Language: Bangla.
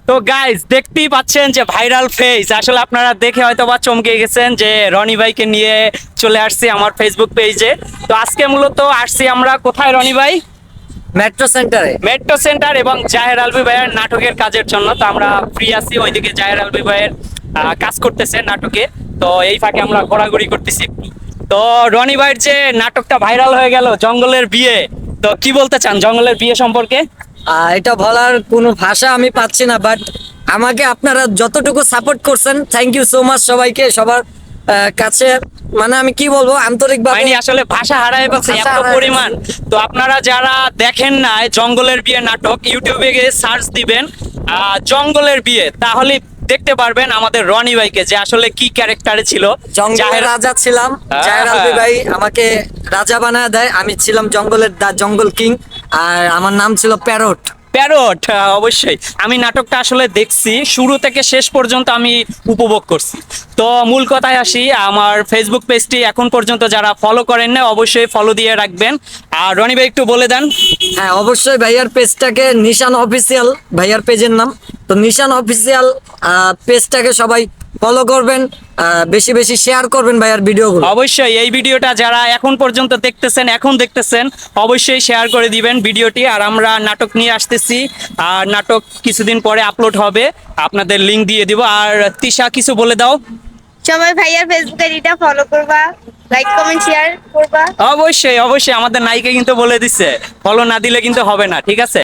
তো গাইজ দেখতেই পাচ্ছেন যে ভাইরাল ফেস, আসলে আপনারা দেখে হয়তো বা চমকে গেছেন যে রনি ভাইকে নিয়ে চলে আসছি আমার ফেসবুক পেজে। তো আজকে মূলত আসছি আমরা কোথায় রনি ভাই? মেট্রো সেন্টারে। মেট্রো সেন্টার এবং জাহের আলভি ভাইয়ের নাটকের কাজের জন্য। তো আমরা ফ্রি আছি, ওইদিকে জাহের আলভি ভাইয়ের কাজ করতেছে নাটকে। তো এই ফাঁকে আমরা ঘোরাঘুরি করতেছি একটু। তো রনি ভাইয়ের যে নাটকটা ভাইরাল হয়ে গেল জঙ্গলের বিয়ে, তো কি বলতে চান জঙ্গলের বিয়ে সম্পর্কে? এটা বলার কোনো ভাষা আমি পাচ্ছি না, বাট আমাকে আপনারা যতটুকু সাপোর্ট করছেন, থ্যাংক ইউ সো মাচ সবাইকে, সবার কাছে। মানে আমি কি বলবো, আন্তরিকভাবে হয়নি, আসলে ভাষা হারায় ফেলছে ভাষা এত হারায় পরিমাণ। তো আপনারা যারা দেখেন না জঙ্গলের বিয়ে নাটক, ইউটিউবে গিয়ে সার্চ দিবেন জঙ্গলের বিয়ে, তাহলে দেখতে পারবেন আমাদের রনি ভাইকে যে আসলে কি ক্যারেক্টারে ছিল। জঙ্গলের রাজা ছিলাম। জাহের আলভি ভাই আমাকে রাজা বানায় দেয়, আমি ছিলাম জঙ্গলের জঙ্গল কিং, আর আমার নাম ছিল প্যারট। প্যারট, অবশ্যই আমি নাটকটা আসলে দেখছি শুরু থেকে শেষ পর্যন্ত, আমি উপভোগ করছি। তো মূল কথায় আসি, আমার ফেসবুক পেজটি এখন পর্যন্ত যারা ফলো করেন না অবশ্যই ফলো দিয়ে রাখবেন। আর রনি ভাই একটু বলে দেন। হ্যাঁ, অবশ্যই ভাইয়ার পেজটাকে নিশান অফিসিয়াল, ভাইয়ার পেজের নাম। তো নিশান অফিসিয়াল পেজটাকে সবাই ফলো করবেন, বেশি বেশি শেয়ার করবেন ভাইয়ার ভিডিওগুলো। অবশ্যই এই ভিডিওটা যারা এখন পর্যন্ত দেখতেছেন অবশ্যই শেয়ার করে দিবেন ভিডিওটি। আর আমরা নাটক নিয়ে আসতেছি, আর নাটক কিছুদিন পরে আপলোড হবে, আপনাদের লিংক দিয়ে দিব। আর তিশা কিছু বলে দাও। সবাই ভাইয়ার ফেসবুক আইডিটা ফলো করবা, লাইক কমেন্ট শেয়ার করবা। অবশ্যই অবশ্যই আমাদের নায়িকা কিন্তু বলে দিচ্ছে ফলো না দিলে কিন্তু হবে না, ঠিক আছে।